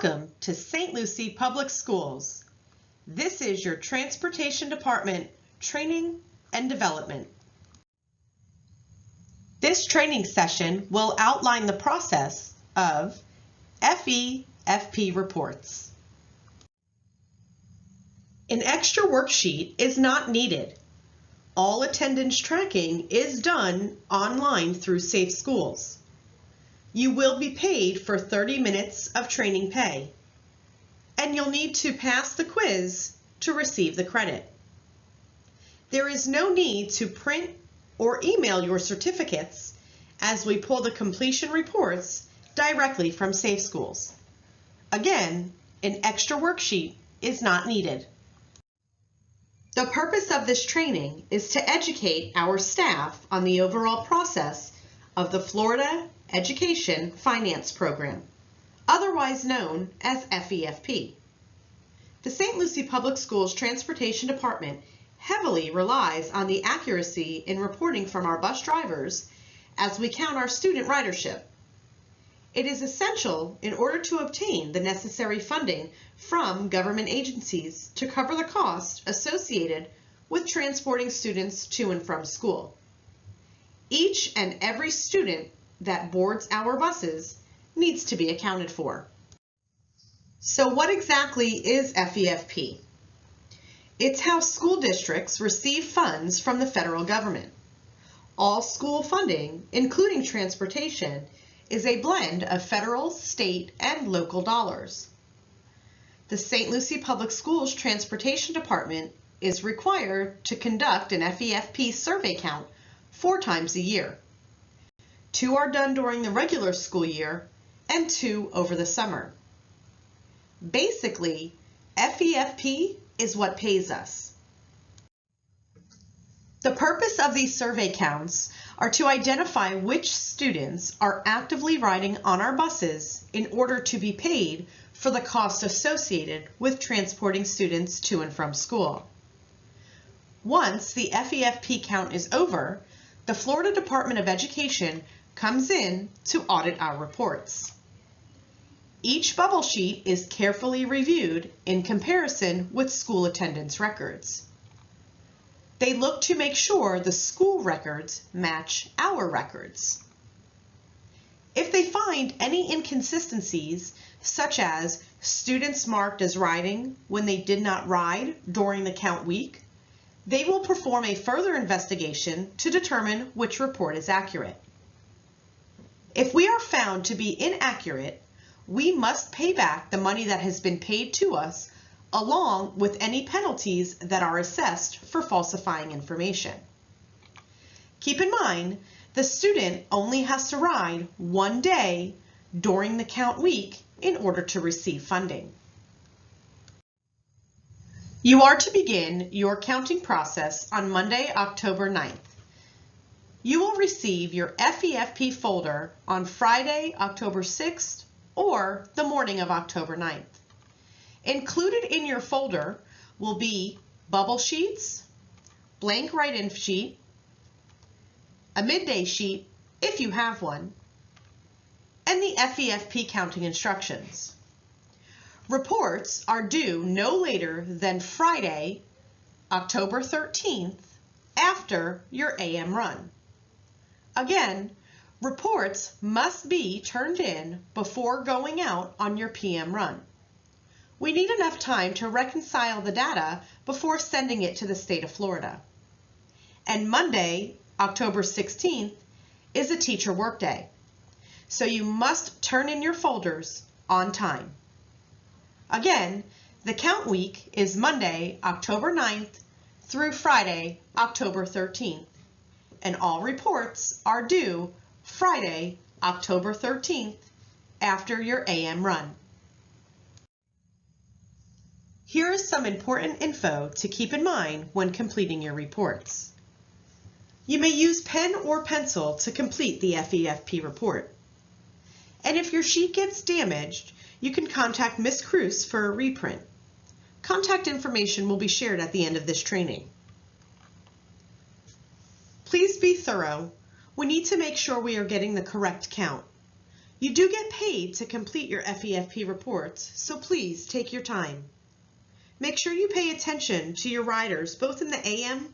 Welcome to St. Lucie Public Schools. This is your Transportation Department Training and Development. This training session will outline the process of FEFP reports. An extra worksheet is not needed. All attendance tracking is done online through Safe Schools. You will be paid for 30 minutes of training pay, and you'll need to pass the quiz to receive the credit. There is no need to print or email your certificates as we pull the completion reports directly from Safe Schools. Again, an extra worksheet is not needed. The purpose of this training is to educate our staff on the overall process of the Florida Education Finance Program, otherwise known as FEFP. The St. Lucie Public Schools Transportation Department heavily relies on the accuracy in reporting from our bus drivers as we count our student ridership. It is essential in order to obtain the necessary funding from government agencies to cover the cost associated with transporting students to and from school. Each and every student that boards our buses needs to be accounted for. So what exactly is FEFP? It's how school districts receive funds from the federal government. All school funding, including transportation, is a blend of federal, state, and local dollars. The St. Lucie Public Schools Transportation Department is required to conduct an FEFP survey count 4 times a year. 2 are done during the regular school year and 2 over the summer. Basically, FEFP is what pays us. The purpose of these survey counts are to identify which students are actively riding on our buses in order to be paid for the cost associated with transporting students to and from school. Once the FEFP count is over, the Florida Department of Education comes in to audit our reports. Each bubble sheet is carefully reviewed in comparison with school attendance records. They look to make sure the school records match our records. If they find any inconsistencies, such as students marked as riding when they did not ride during the count week, they will perform a further investigation to determine which report is accurate. If we are found to be inaccurate, we must pay back the money that has been paid to us along with any penalties that are assessed for falsifying information. Keep in mind, the student only has to ride 1 day during the count week in order to receive funding. You are to begin your counting process on Monday, October 9th. You will receive your FEFP folder on Friday, October 6th, or the morning of October 9th. Included in your folder will be bubble sheets, blank write-in sheet, a midday sheet, if you have one, and the FEFP counting instructions. Reports are due no later than Friday, October 13th, after your AM run. Again, reports must be turned in before going out on your PM run. We need enough time to reconcile the data before sending it to the state of Florida. And Monday, October 16th, is a teacher workday, so you must turn in your folders on time. Again, the count week is Monday, October 9th through Friday, October 13th, and all reports are due Friday, October 13th, after your AM run. Here is some important info to keep in mind when completing your reports. You may use pen or pencil to complete the FEFP report. And if your sheet gets damaged, you can contact Ms. Cruz for a reprint. Contact information will be shared at the end of this training. Please be thorough. We need to make sure we are getting the correct count. You do get paid to complete your FEFP reports, so please take your time. Make sure you pay attention to your riders both in the AM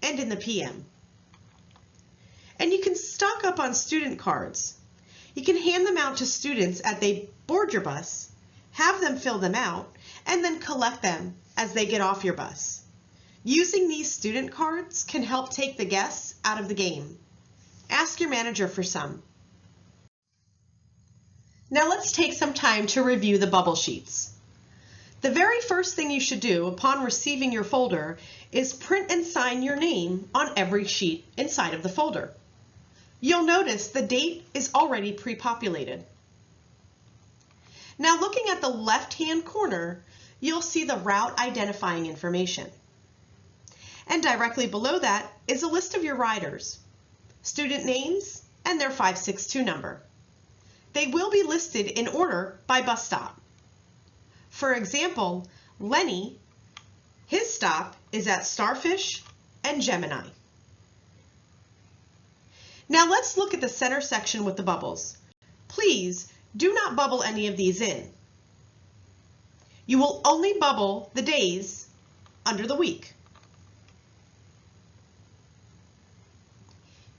and in the PM. And you can stock up on student cards. You can hand them out to students as they board your bus, have them fill them out, and then collect them as they get off your bus. Using these student cards can help take the guests out of the game. Ask your manager for some. Now let's take some time to review the bubble sheets. The very first thing you should do upon receiving your folder is print and sign your name on every sheet inside of the folder. You'll notice the date is already pre-populated. Now looking at the left-hand corner, you'll see the route identifying information. And directly below that is a list of your riders, student names, and their 562 number. They will be listed in order by bus stop. For example, Lenny, his stop is at Starfish and Gemini. Now let's look at the center section with the bubbles. Please do not bubble any of these in. You will only bubble the days under the week.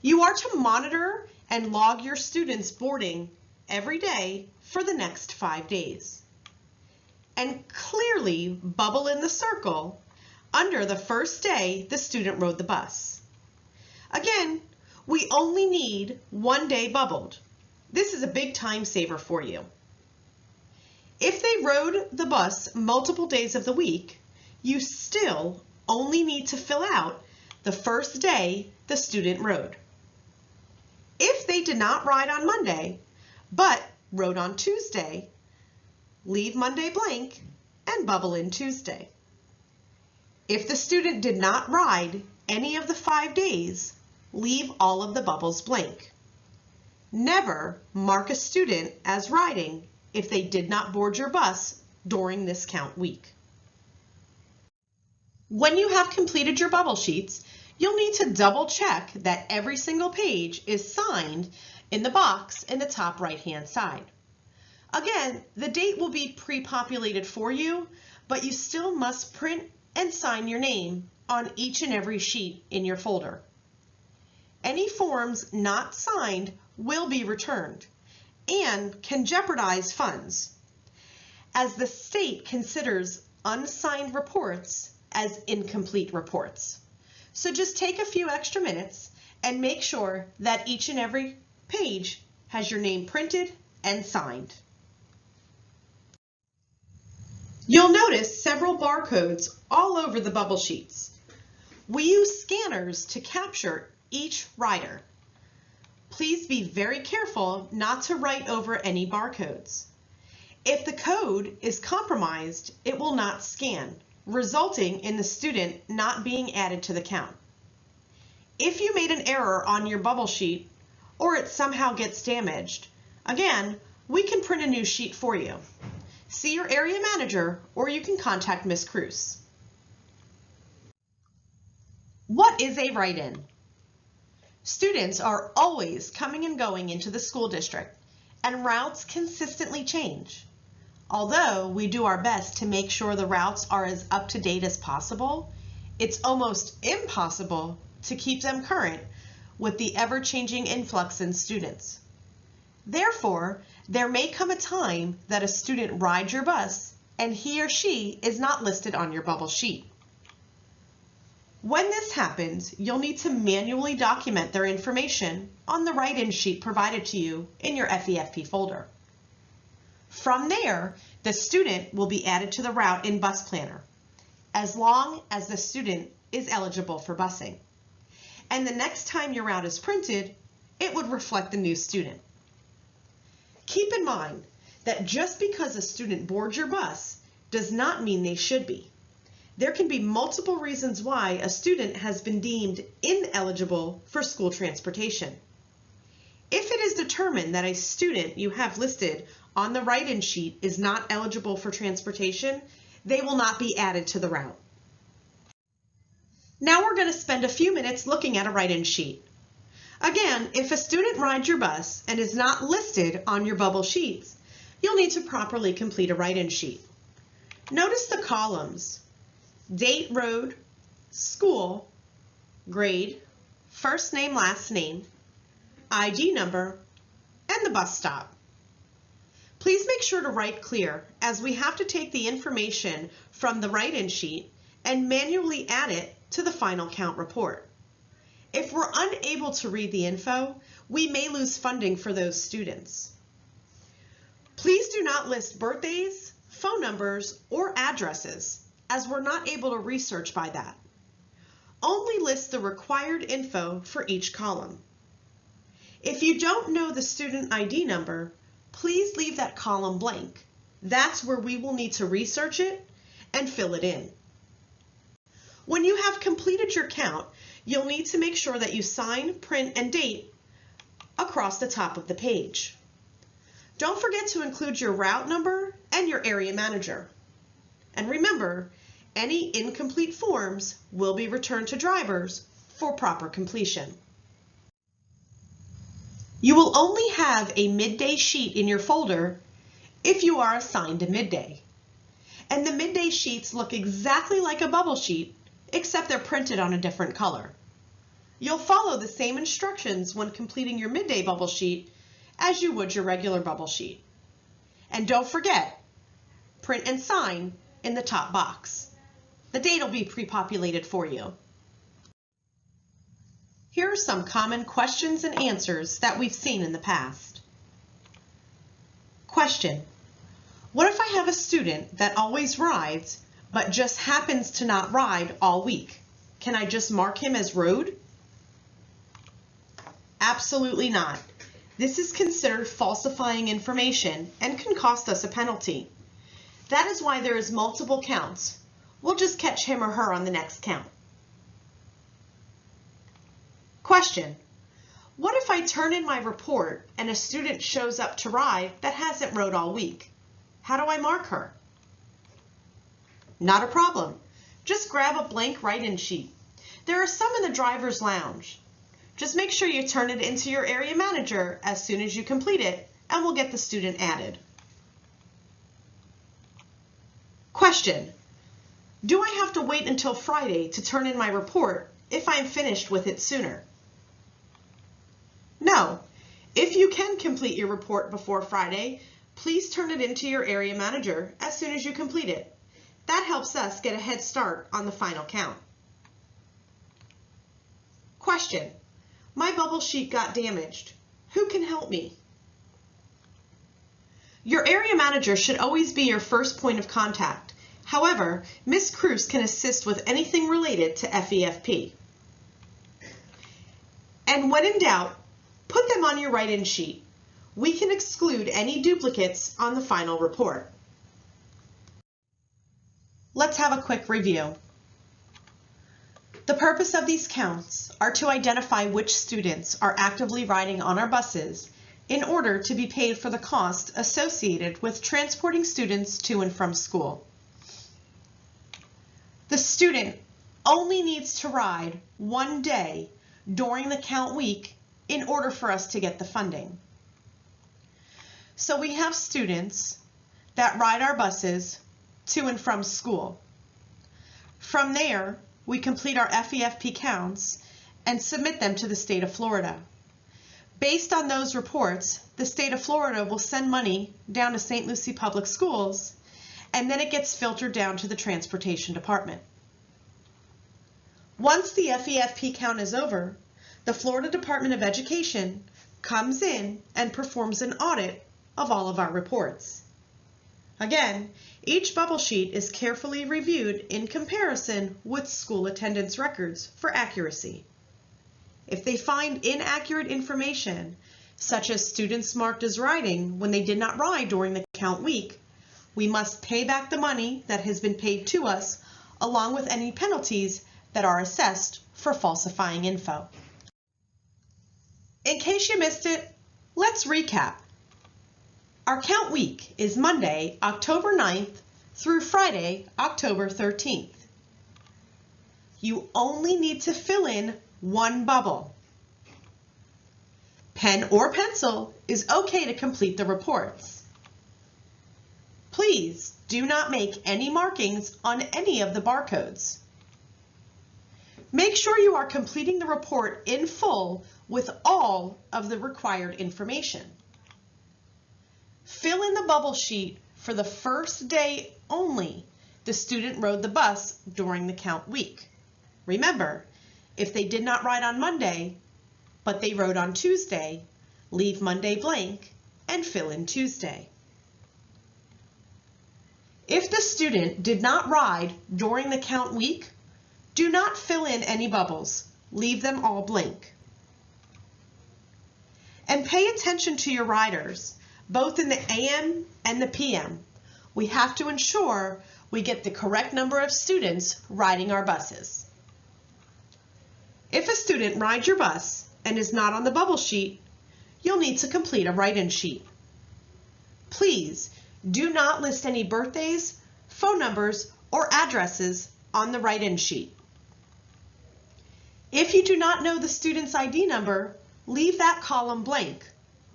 You are to monitor and log your students' boarding every day for the next 5 days. And clearly bubble in the circle under the first day the student rode the bus. Again, we only need 1 day bubbled. This is a big time saver for you. If they rode the bus multiple days of the week, you still only need to fill out the first day the student rode. If they did not ride on Monday, but rode on Tuesday, leave Monday blank and bubble in Tuesday. If the student did not ride any of the 5 days, leave all of the bubbles blank. Never mark a student as riding if they did not board your bus during this count week. When you have completed your bubble sheets, you'll need to double check that every single page is signed in the box in the top right-hand side. Again, the date will be pre-populated for you, but you still must print and sign your name on each and every sheet in your folder. Any forms not signed will be returned and can jeopardize funds, as the state considers unsigned reports as incomplete reports. So just take a few extra minutes and make sure that each and every page has your name printed and signed. You'll notice several barcodes all over the bubble sheets. We use scanners to capture each rider. Please be very careful not to write over any barcodes. If the code is compromised, it will not scan, resulting in the student not being added to the count. If you made an error on your bubble sheet or it somehow gets damaged, again, we can print a new sheet for you. See your area manager or you can contact Ms. Cruz. What is a write-in? Students are always coming and going into the school district, and routes consistently change. Although we do our best to make sure the routes are as up to date as possible, it's almost impossible to keep them current with the ever-changing influx in students. Therefore, there may come a time that a student rides your bus and he or she is not listed on your bubble sheet. When this happens, you'll need to manually document their information on the write-in sheet provided to you in your FEFP folder. From there, the student will be added to the route in Bus Planner, as long as the student is eligible for busing. And the next time your route is printed, it would reflect the new student. Keep in mind that just because a student boards your bus does not mean they should be. There can be multiple reasons why a student has been deemed ineligible for school transportation. If it is determined that a student you have listed on the write-in sheet is not eligible for transportation, they will not be added to the route. Now we're going to spend a few minutes looking at a write-in sheet. Again, if a student rides your bus and is not listed on your bubble sheets, you'll need to properly complete a write-in sheet. Notice the columns: date, road, school, grade, first name, last name, ID number, and the bus stop. Please make sure to write clear, as we have to take the information from the write-in sheet and manually add it to the final count report. If we're unable to read the info, we may lose funding for those students. Please do not list birthdays, phone numbers, or addresses, as we're not able to research by that. Only list the required info for each column. If you don't know the student ID number, please leave that column blank. That's where we will need to research it and fill it in. When you have completed your count, you'll need to make sure that you sign, print, and date across the top of the page. Don't forget to include your route number and your area manager. And remember, any incomplete forms will be returned to drivers for proper completion. You will only have a midday sheet in your folder if you are assigned a midday. And the midday sheets look exactly like a bubble sheet, except they're printed on a different color. You'll follow the same instructions when completing your midday bubble sheet as you would your regular bubble sheet. And don't forget, print and sign in the top box. The date will be pre-populated for you. Here are some common questions and answers that we've seen in the past. Question: what if I have a student that always rides but just happens to not ride all week? Can I just mark him as road? Absolutely not. This is considered falsifying information and can cost us a penalty. That is why there is multiple counts. We'll just catch him or her on the next count. Question: what if I turn in my report and a student shows up to ride that hasn't rode all week? How do I mark her? Not a problem. Just grab a blank write-in sheet. There are some in the driver's lounge. Just make sure you turn it into your area manager as soon as you complete it, and we'll get the student added. Question: do I have to wait until Friday to turn in my report if I'm finished with it sooner? No. If you can complete your report before Friday, please turn it into your area manager as soon as you complete it. That helps us get a head start on the final count. Question: my bubble sheet got damaged. Who can help me? Your area manager should always be your first point of contact. However, Ms. Cruz can assist with anything related to FEFP. And when in doubt, put them on your write-in sheet. We can exclude any duplicates on the final report. Let's have a quick review. The purpose of these counts are to identify which students are actively riding on our buses in order to be paid for the cost associated with transporting students to and from school. The student only needs to ride one day during the count week in order for us to get the funding. So we have students that ride our buses to and from school. From there, we complete our FEFP counts and submit them to the state of Florida. Based on those reports, the state of Florida will send money down to St. Lucie Public Schools, and then it gets filtered down to the transportation department. Once the FEFP count is over, the Florida Department of Education comes in and performs an audit of all of our reports. Again, each bubble sheet is carefully reviewed in comparison with school attendance records for accuracy. If they find inaccurate information, such as students marked as riding when they did not ride during the count week, we must pay back the money that has been paid to us, along with any penalties that are assessed for falsifying info. In case you missed it, let's recap. Our count week is Monday, October 9th through Friday, October 13th. You only need to fill in one bubble. Pen or pencil is okay to complete the reports. Please do not make any markings on any of the barcodes. Make sure you are completing the report in full with all of the required information. Fill in the bubble sheet for the first day only the student rode the bus during the count week. Remember, if they did not ride on Monday, but they rode on Tuesday, leave Monday blank and fill in Tuesday. If the student did not ride during the count week, do not fill in any bubbles. Leave them all blank. And pay attention to your riders, both in the AM and the PM. We have to ensure we get the correct number of students riding our buses. If a student rides your bus and is not on the bubble sheet, you'll need to complete a write-in sheet. Please do not list any birthdays, phone numbers, or addresses on the write-in sheet. If you do not know the student's ID number, leave that column blank.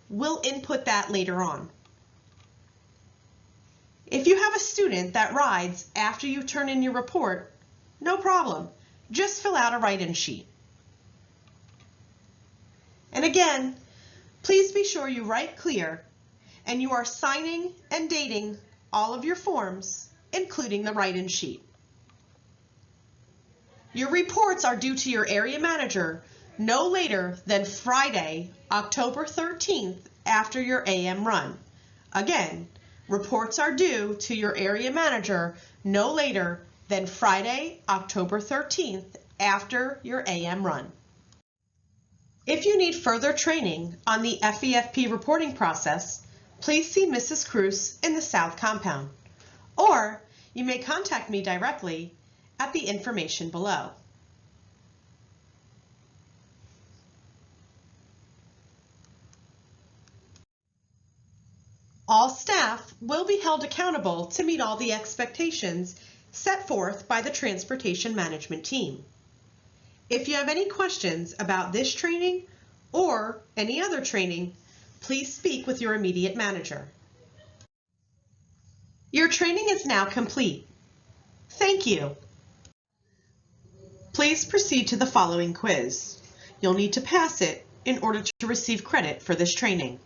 We'll input that later on. If you have a student that rides after you turn in your report, no problem. Just fill out a write-in sheet. And again, please be sure you write clear and you are signing and dating all of your forms, including the write-in sheet. Your reports are due to your area manager no later than Friday, October 13th after your AM run. Again, reports are due to your area manager no later than Friday, October 13th after your AM run. If you need further training on the FEFP reporting process, please see Mrs. Cruz in the South Compound, or you may contact me directly at the information below. All staff will be held accountable to meet all the expectations set forth by the Transportation Management Team. If you have any questions about this training or any other training, please speak with your immediate manager. Your training is now complete. Thank you. Please proceed to the following quiz. You'll need to pass it in order to receive credit for this training.